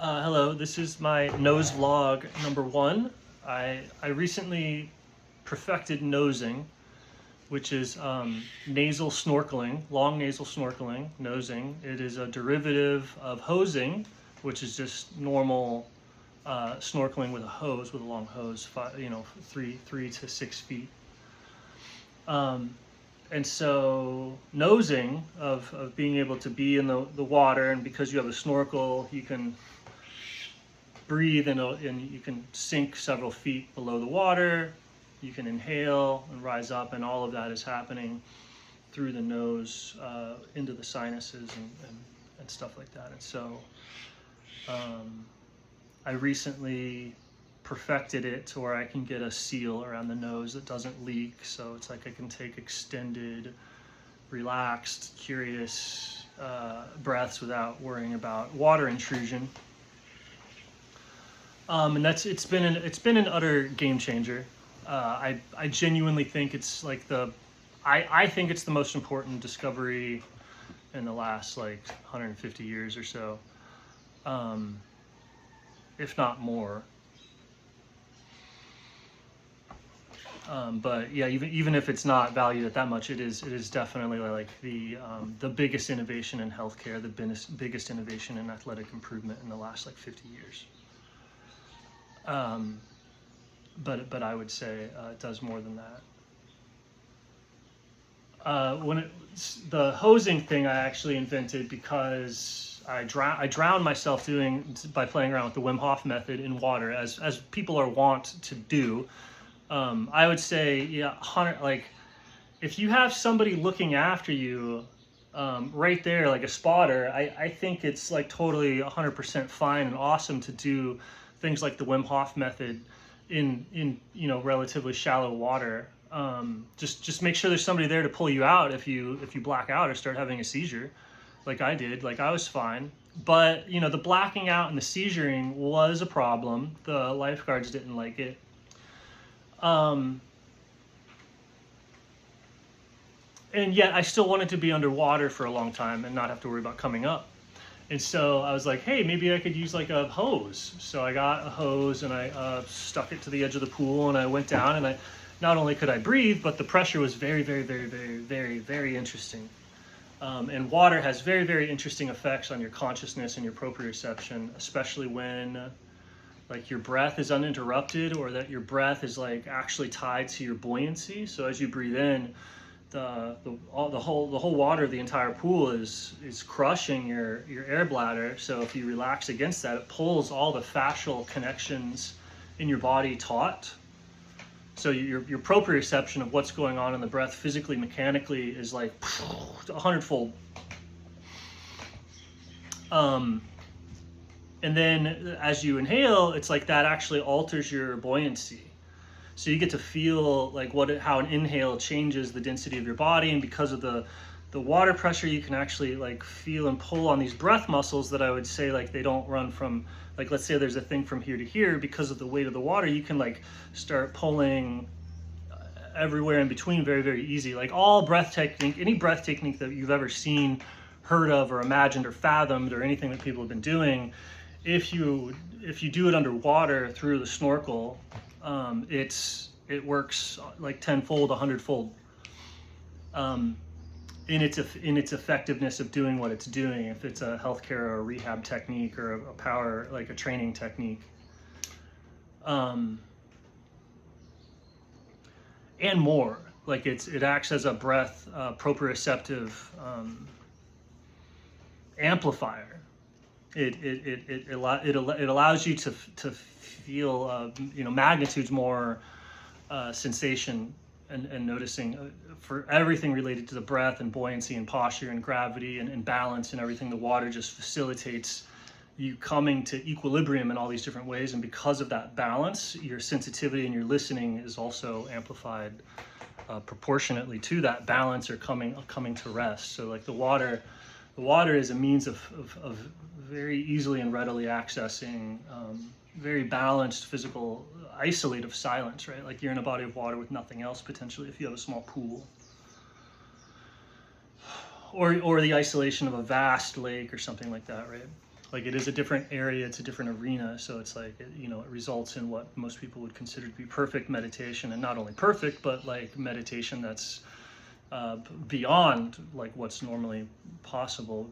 Hello, this is my nose vlog number one. I recently perfected nosing, which is nasal snorkeling, long nasal snorkeling, nosing. It is a derivative of hosing, which is just normal snorkeling with a hose, with a long hose, 3 to 6 feet. Um, and so nosing of being able to be in the water, and because you have a snorkel, you can breathe and you can sink several feet below the water. You can inhale and rise up, and all of that is happening through the nose into the sinuses and stuff like that. And so I recently perfected it to where I can get a seal around the nose that doesn't leak. So it's like I can take extended, relaxed, curious breaths without worrying about water intrusion. And it's been an utter game changer. I genuinely think it's like I think it's the most important discovery in the last like 150 years or so, if not more. But yeah, even if it's not valued at that much, it is definitely like the biggest innovation in healthcare, the biggest innovation in athletic improvement in the last like 50 years. But I would say it does more than that. The hosing thing I actually invented because I drowned myself by playing around with the Wim Hof method in water, as people are wont to do. I would say, yeah, like if you have somebody looking after you right there, like a spotter, I think it's like totally 100% fine and awesome to do things like the Wim Hof method in relatively shallow water. Just make sure there's somebody there to pull you out if you black out or start having a seizure, like I did. Like I was fine, but the blacking out and the seizuring was a problem. The lifeguards didn't like it. And yet I still wanted to be underwater for a long time and not have to worry about coming up. And so I was like, hey, maybe I could use like a hose. So I got a hose and I stuck it to the edge of the pool, and I went down, and not only could I breathe, but the pressure was very, very, very, very, very, very interesting. And water has very, very interesting effects on your consciousness and your proprioception, especially when like your breath is uninterrupted, or that your breath is like actually tied to your buoyancy. So as you breathe in, the whole water of the entire pool is crushing your air bladder. So if you relax against that, it pulls all the fascial connections in your body taut. So your proprioception of what's going on in the breath physically, mechanically, is like 100-fold. And then as you inhale, it's like that actually alters your buoyancy. So you get to feel like how an inhale changes the density of your body, and because of the water pressure, you can actually like feel and pull on these breath muscles that I would say like they don't run from, like let's say there's a thing from here to here. Because of the weight of the water, you can like start pulling everywhere in between very, very easy. Like all breath technique, any breath technique that you've ever seen, heard of, or imagined, or fathomed, or anything that people have been doing, if you do it underwater through the snorkel, it works like 10-fold, 100-fold in its effectiveness of doing what it's doing. If it's a healthcare or a rehab technique or a power, like a training technique, and more, like it acts as a breath proprioceptive amplifier. It allows you to feel magnitudes more, sensation and noticing for everything related to the breath and buoyancy and posture and gravity and balance and everything. The water just facilitates you coming to equilibrium in all these different ways, and because of that balance, your sensitivity and your listening is also amplified proportionately to that balance or coming to rest. So like the water is a means of very easily and readily accessing very balanced physical isolative silence, right? Like you're in a body of water with nothing else potentially if you have a small pool. Or the isolation of a vast lake or something like that, right? Like it is a different area, it's a different arena, so it's like you know, it results in what most people would consider to be perfect meditation, and not only perfect, but like meditation that's beyond like what's normally possible,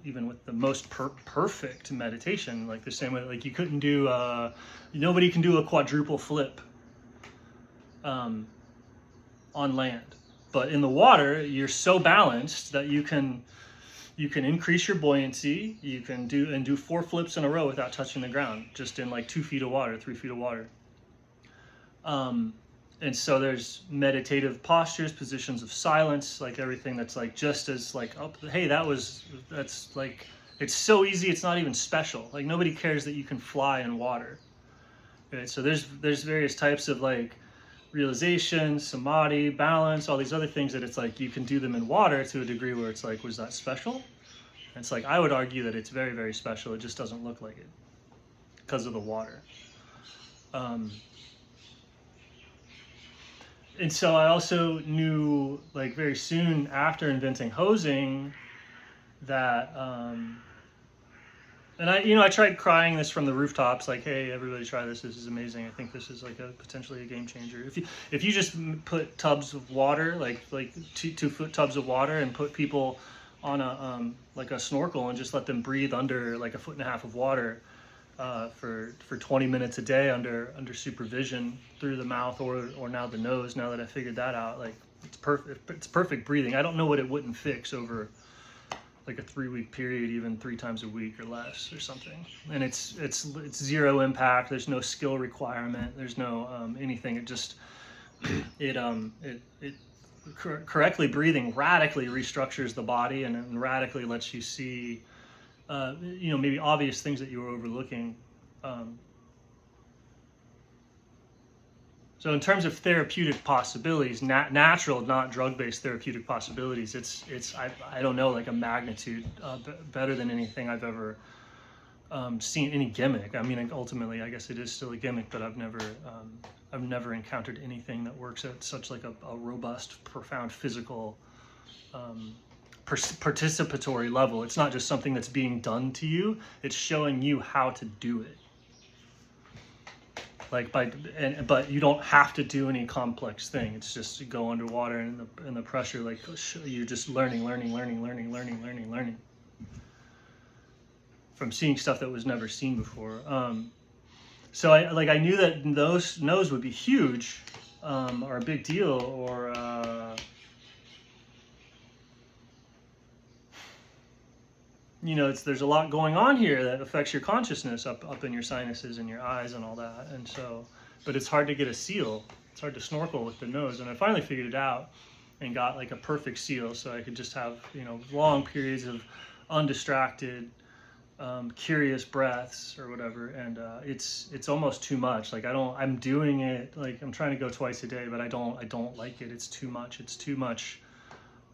even with the most perfect meditation. Like the same way, like you couldn't do nobody can do a quadruple flip on land, but in the water you're so balanced that you can increase your buoyancy. You can do 4 flips in a row without touching the ground, just in like 2 feet of water, 3 feet of water. And so there's meditative postures, positions of silence, like everything that's like just as like, oh, hey, that's like, it's so easy, it's not even special. Like nobody cares that you can fly in water. Right? So there's various types of like realization, samadhi, balance, all these other things that it's like you can do them in water to a degree where it's like, was that special? And it's like, I would argue that it's very, very special. It just doesn't look like it because of the water. And so I also knew like very soon after inventing hosing that, and I tried crying this from the rooftops, like, hey, everybody try this. This is amazing. I think this is like potentially a game changer. If you just put tubs of water, like 2-foot tubs of water, and put people on a like a snorkel and just let them breathe under like 1.5 feet of water for 20 minutes a day under supervision through the mouth or now the nose. Now that I figured that out, like it's perfect. It's perfect breathing. I don't know what it wouldn't fix over like a 3-week period, even 3 times a week or less or something. And it's zero impact. There's no skill requirement. There's no anything. It just correctly breathing radically restructures the body and radically lets you see maybe obvious things that you were overlooking. So in terms of therapeutic possibilities, natural, not drug-based therapeutic possibilities, it's I don't know, like a magnitude better than anything I've ever seen. Any gimmick. I mean, ultimately, I guess it is still a gimmick, but I've never encountered anything that works at such like a robust, profound physical participatory level. It's not just something that's being done to you; it's showing you how to do it. Like but you don't have to do any complex thing. It's just go underwater and the pressure, like you're just learning from seeing stuff that was never seen before. So I knew that those no's would be huge, or a big deal, or there's a lot going on here that affects your consciousness up in your sinuses and your eyes and all that. And so, but it's hard to get a seal. It's hard to snorkel with the nose. And I finally figured it out and got like a perfect seal, so I could just have long periods of undistracted, curious breaths or whatever. And it's almost too much. Like I'm doing it, like I'm trying to go twice a day, but I don't like it. It's too much. It's too much.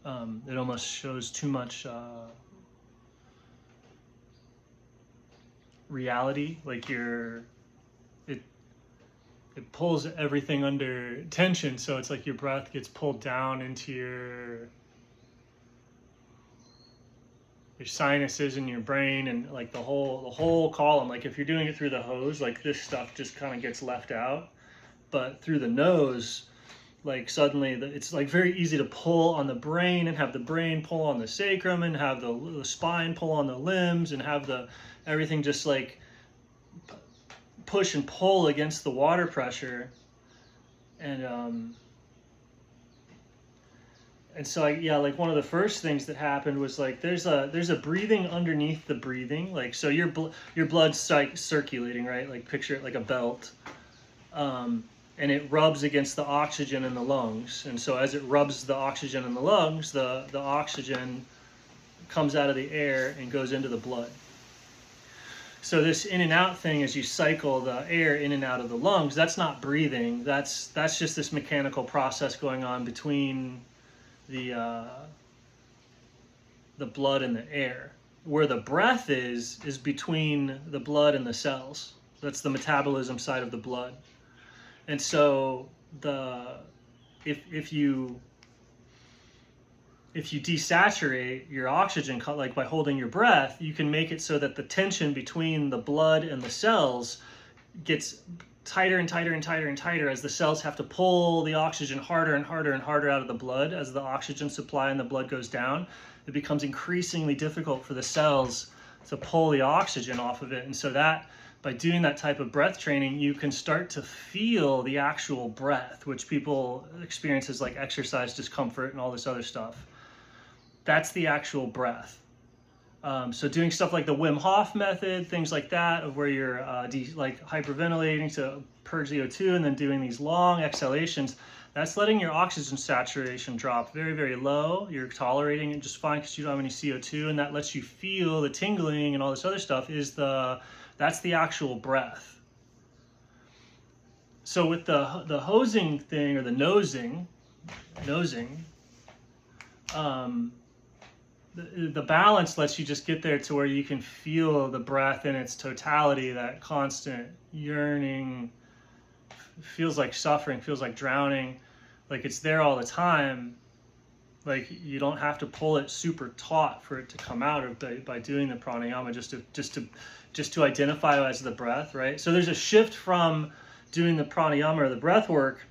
It almost shows too much reality. Like it pulls everything under tension, so it's like your breath gets pulled down into your sinuses and your brain, and like the whole column. Like if you're doing it through the hose, like this stuff just kind of gets left out, but through the nose, like suddenly it's like very easy to pull on the brain and have the brain pull on the sacrum and have the spine pull on the limbs and have everything just like push and pull against the water pressure. And so like one of the first things that happened was like there's a breathing underneath the breathing. Like so your blood's circulating, right? Like picture it like a belt, and it rubs against the oxygen in the lungs. And so as it rubs the oxygen in the lungs, the oxygen comes out of the air and goes into the blood. So this in and out thing, as you cycle the air in and out of the lungs, that's not breathing. That's just this mechanical process going on between the blood and the air. Where the breath is between the blood and the cells. That's the metabolism side of the blood. And so if you if you desaturate your oxygen, like by holding your breath, you can make it so that the tension between the blood and the cells gets tighter and tighter and tighter and tighter as the cells have to pull the oxygen harder and harder and harder out of the blood. As the oxygen supply in the blood goes down, it becomes increasingly difficult for the cells to pull the oxygen off of it. And so that, by doing that type of breath training, you can start to feel the actual breath, which people experience as like exercise discomfort and all this other stuff. That's the actual breath. So doing stuff like the Wim Hof method, things like that, of where you're like hyperventilating to purge the O2 and then doing these long exhalations, that's letting your oxygen saturation drop very, very low. You're tolerating it just fine because you don't have any CO2, and that lets you feel the tingling and all this other stuff. That's the actual breath. So with the hosing thing, or the nosing, the balance lets you just get there to where you can feel the breath in its totality, that constant yearning, feels like suffering, feels like drowning, like it's there all the time. Like you don't have to pull it super taut for it to come out, or by doing the pranayama, just to identify as the breath, right? So there's a shift from doing the pranayama or the breath work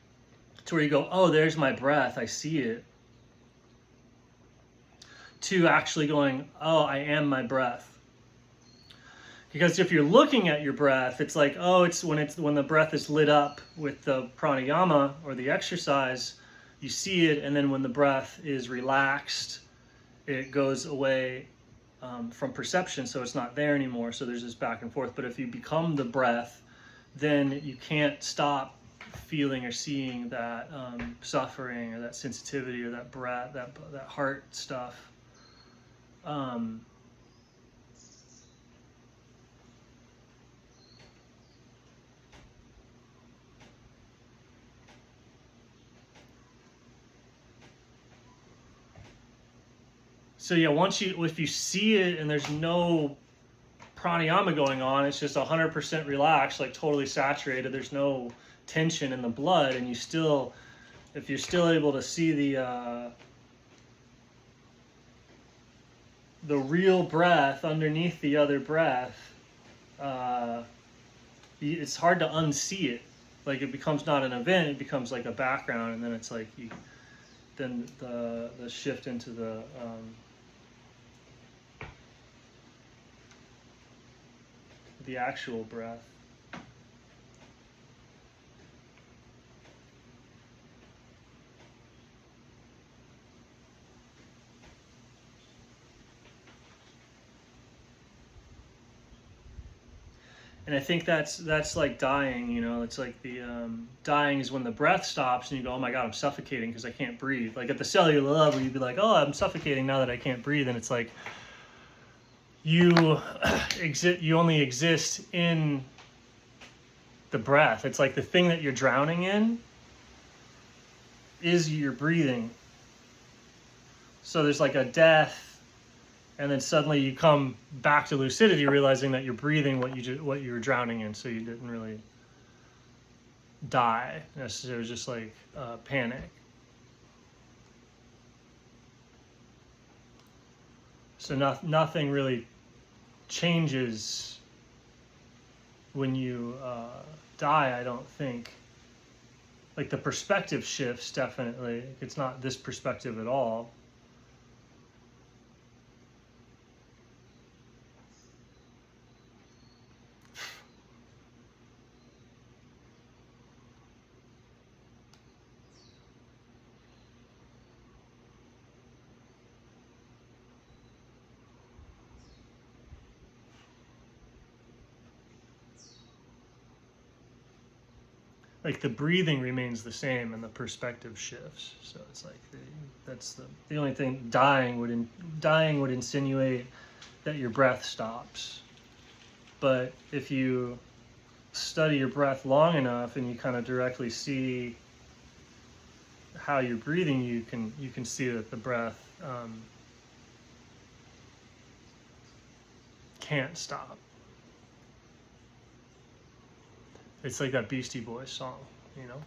to where you go, oh, there's my breath, I see it, to actually going, oh, I am my breath. Because if you're looking at your breath, it's like, oh, it's when the breath is lit up with the pranayama or the exercise, you see it, and then when the breath is relaxed, it goes away from perception, so it's not there anymore. So there's this back and forth. But if you become the breath, then you can't stop feeling or seeing that suffering or that sensitivity or that breath, that heart stuff. So yeah, if you see it and there's no pranayama going on, it's just 100% relaxed, like totally saturated. There's no tension in the blood, and if you're still able to see the real breath underneath the other breath, it's hard to unsee it. Like it becomes not an event, it becomes like a background, and then it's like then the shift into the actual breath. And I think that's like dying, you know. It's like the dying is when the breath stops and you go, oh my God, I'm suffocating because I can't breathe. Like at the cellular level, you'd be like, oh, I'm suffocating now that I can't breathe. And it's like you only exist in the breath. It's like the thing that you're drowning in is your breathing. So there's like a death, and then suddenly you come back to lucidity, realizing that you're breathing what you were drowning in. So you didn't really die. It was just like panic. So nothing really changes when you die, I don't think. Like the perspective shifts, definitely. It's not this perspective at all. Like the breathing remains the same and the perspective shifts. So it's like that's the only thing. Dying would insinuate that your breath stops. But if you study your breath long enough and you kind of directly see how you're breathing, you can see that the breath can't stop. It's like that Beastie Boys song, you know?